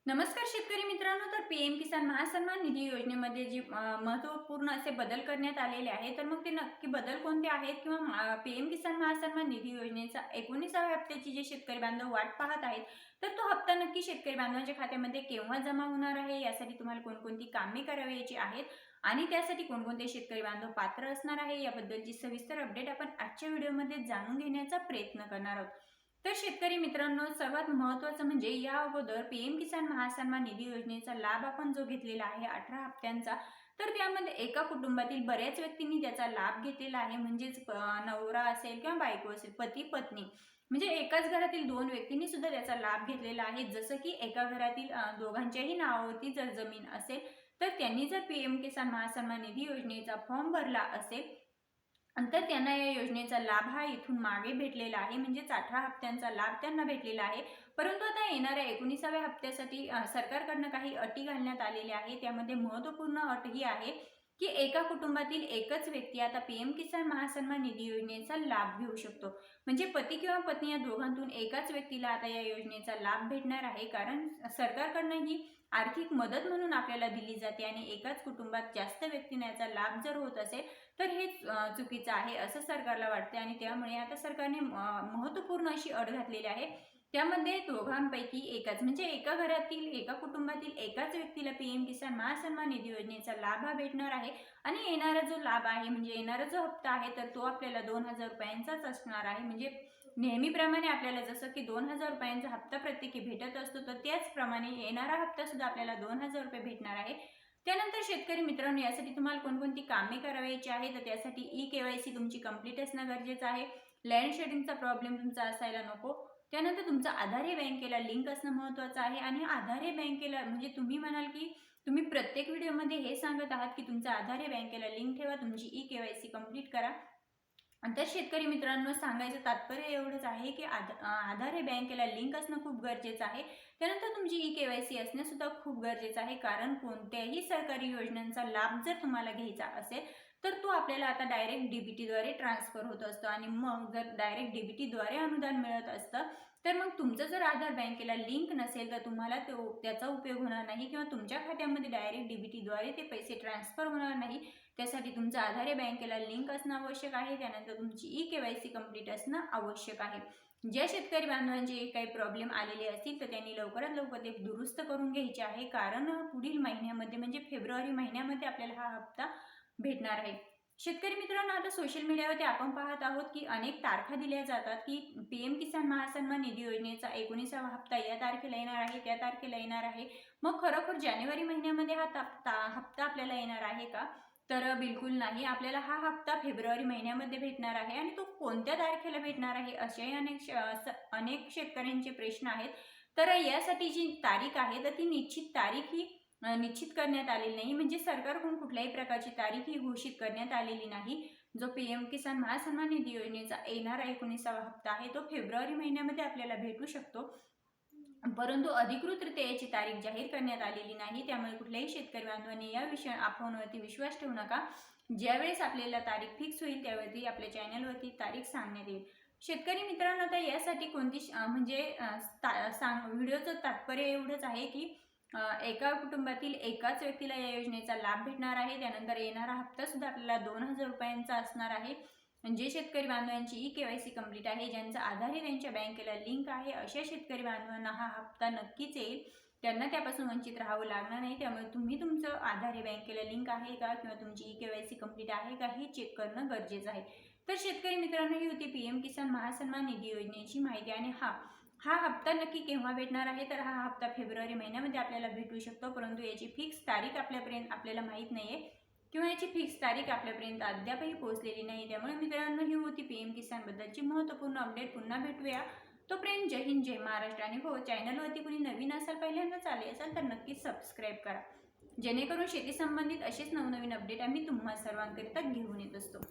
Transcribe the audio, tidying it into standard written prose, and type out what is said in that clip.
नमस्कार शेतकरी मित्रांनो, तर पीएम किसान महासन्मान निधी योजनेमध्ये जी महत्त्वपूर्ण असे बदल करण्यात आलेले आहे, तर मग ते नक्की बदल कोणते आहेत किंवा पीएम किसान महासन्मान निधी योजनेचा 19व्या हप्त्याची जे शेतकरी बांधव वाट पाहत आहेत, तर तो हप्ता नक्की शेतकरी बांधवांच्या खात्यामध्ये केव्हा जमा होणार आहे, यासाठी तुम्हाला कोणकोणती कामे करावयाची आहेत आणि त्यासाठी कोणकोणते शेतकरी बांधव पात्र असणार आहे, याबद्दलची सविस्तर अपडेट आपण आजच्या व्हिडिओमध्ये जाणून घेण्याचा प्रयत्न करणार आहोत। तर शेतकरी मित्रांनो, सर्वात महत्त्वाचं म्हणजे या अगोदर पीएम किसान महासन्मान निधी योजनेचा लाभ आपण जो घेतलेला आहे 18 हप्त्यांचा, तर त्यामध्ये एका कुटुंबातील बऱ्याच व्यक्तींनी त्याचा लाभ घेतलेला आहे। म्हणजेच नवरा असेल किंवा बायको असेल, पती पत्नी म्हणजे एकाच घरातील दोन व्यक्तींनी सुद्धा त्याचा लाभ घेतलेला आहे। जसं की एका घरातील दोघांच्याही नावावरती जर जमीन असेल, तर त्यांनी जर पीएम किसान महासन्मान निधी योजनेचा फॉर्म भरला असेल तर त्यांना या योजनेचा लाभ हा इथून मागे भेटलेला आहे। म्हणजेच 18 हप्त्यांचा लाभ त्यांना भेटलेला आहे। परंतु आता येणाऱ्या 19व्या हप्त्यासाठी सरकारकडनं काही अटी घालण्यात आलेल्या आहे। त्यामध्ये महत्त्वपूर्ण अट ही आहे की एका कुटुंबातील एकच व्यक्ती आता पीएम किसान महासन्मान निधी योजनेचा लाभ घेऊ शकतो। म्हणजे पती किंवा पत्नी या दोघांतून एकाच व्यक्तीला आता या योजनेचा लाभ भेटणार आहे। कारण सरकारकडनं ही आर्थिक मदत म्हणून आपल्याला दिली जाते आणि एकाच कुटुंबात जास्त व्यक्तींना याचा लाभ जर होत असेल, तर हे चुकीचं आहे असं सरकारला वाटते आणि त्यामुळे आता सरकारने महत्त्वपूर्ण अशी अट घातलेली आहे। त्यामध्ये दोघांपैकी एकाच म्हणजे एका घरातील एका कुटुंबातील एकाच व्यक्तीला पीएम किसान महासन्मान निधी योजनेचा लाभ हा भेटणार आहे आणि येणारा जो लाभ आहे म्हणजे येणारा जो हप्ता आहे, तर तो आपल्याला 2000 रुपयांचाच असणार आहे। म्हणजे नेहमीप्रमाणे आपल्याला जसं की 2000 रुपयांचा हप्ता प्रत्येकी भेटत असतो, तर त्याचप्रमाणे येणारा हप्ता सुद्धा आपल्याला 2000 रुपये भेटणार आहे। त्यानंतर शेतकरी मित्रांनो, यासाठी तुम्हाला कोणकोणती कामे करायची आहे, तर त्यासाठी ई-केवायसी तुमची कंप्लीट असणं गरजेचं आहे। लँड शेडिंगचा प्रॉब्लेम तुमचा असायला नको। त्यानंतर तुमचा आधार हे बँकेला लिंक असणं महत्त्वाचं आहे आणि आधार हे बँकेला म्हणजे तुम्ही म्हणाल की तुम्ही प्रत्येक व्हिडिओमध्ये हे सांगत आहात की तुमचा आधार हे बँकेला लिंक ठेवा, तुमची ई-केवायसी कंप्लीट करा। तर शेतकरी मित्रांनो, सांगायचं तात्पर्य एवढंच आहे की आधार हे बँकेला लिंक असणं खूप गरजेचं आहे। त्यानंतर तुमची ई-केवायसी असणं सुद्धा खूप गरजेचं आहे। कारण कोणत्याही सरकारी योजनांचा लाभ जर तुम्हाला घ्यायचा असेल, तर तो आपल्याला आता डायरेक्ट डीबीटीद्वारे ट्रान्सफर होत असतो आणि मग जर डायरेक्ट डीबीटीद्वारे अनुदान मिळत असतं, तर मग तुमचं जर आधार बँकेला लिंक नसेल, तर तुम्हाला त्याचा उपयोग होणार नाही किंवा तुमच्या खात्यामध्ये डायरेक्ट डीबीटीद्वारे ते पैसे ट्रान्सफर होणार नाही। त्यासाठी तुमचं आधार हे बँकेला लिंक असणं आवश्यक आहे। त्यानंतर तुमची ई-केवायसी कंप्लीट असणं आवश्यक आहे। ज्या शेतकरी बांधवांचे काही प्रॉब्लेम आलेले असतील, तर त्यांनी लवकरात लवकर ते दुरुस्त करून घ्यायचे आहे। कारण पुढील महिन्यामध्ये म्हणजे फेब्रुवारी महिन्यामध्ये आपल्याला हा हप्ता भेटणार आहे। शेतकरी मित्रांनो, आता सोशल मीडियावरती आपण पाहत आहोत की अनेक तारखा दिल्या जातात की पीएम किसान महासन्मान निधी योजनेचा 19वा हप्ता या तारखेला येणार आहे, त्या तारखेला येणार आहे। मग खरोखर जानेवारी महिन्यामध्ये हा हप्ता आपल्याला येणार आहे का? तर बिलकुल नाही। आपल्याला हा हप्ता फेब्रुवारी महिन्यामध्ये भेटणार आहे आणि तो कोणत्या तारखेला भेटणार आहे, असेही अनेक शेतकऱ्यांचे प्रश्न आहेत। तर यासाठी जी तारीख आहे, तर ती निश्चित तारीख ही निश्चित करण्यात आलेली नाही। म्हणजे सरकारकडून कुठल्याही प्रकारची तारीख ही घोषित करण्यात आलेली नाही। जो पीएम किसान महासन्मान निधी योजनेचा येणारा 19वा हप्ता आहे, तो फेब्रुवारी महिन्यामध्ये आपल्याला भेटू शकतो। परंतु अधिकृतरित्या याची तारीख जाहीर करण्यात आलेली नाही। त्यामुळे कुठल्याही शेतकरी बांधवांनी या अफवांवरती विश्वास ठेवू नका। ज्यावेळेस आपल्याला तारीख फिक्स होईल, त्यावरती आपल्या चॅनलवरती तारीख सांगण्यात येईल। शेतकरी मित्रांनो, आता यासाठी कोणती व्हिडिओचं तात्पर्य एवढंच आहे की एका कुटुंबातील एकाच व्यक्तीला या योजनेचा लाभ भेटणार आहे। त्यानंतर येणारा हप्ता सुद्धा आपल्याला 2000 रुपयांचा असणार आहे। जे शेतकरी बांधवांची ई-केवायसी कंप्लीट आहे, ज्यांचा आधार हे त्यांच्या बँकेला लिंक आहे, अशा शेतकरी बांधवांना हा हप्ता नक्कीच येईल। त्यांना त्यापासून वंचित राहावं लागणार नाही। त्यामुळे तुम्ही तुमचं आधार हे बँकेला लिंक आहे का किंवा तुमची ई-केवायसी कंप्लीट आहे का, हे चेक करणं गरजेचं आहे। तर शेतकरी मित्रांनो, ही होती पीएम किसान महासन्मान निधी योजनेची माहिती आणि हा हप्ता नक्की केव्हा भेटणार आहे, तर हा हप्ता फेब्रुवारी महिन्यामध्ये आपल्याला भेटू शकतो। परंतु याची फिक्स तारीख आपल्याला माहीत नाहीये किंवा याची फिक्स तारीख आपल्यापर्यंत अद्यापही पोहोचलेली नाही। त्यामुळे मित्रांनो, ही होती पीएम किसान बद्दलची महत्त्वपूर्ण अपडेट। पुन्हा भेटूया, तोपर्यंत जय हिंद, जय महाराष्ट्र। आणि हो, चॅनलवरती कुणी नवीन असाल, पहिल्यांदाच आले असाल, तर नक्कीच सबस्क्राईब करा, जेणेकरून शेती संबंधित असेच नवनवीन अपडेट आम्ही तुम्हा सर्वांकरिता घेऊन येत असतो।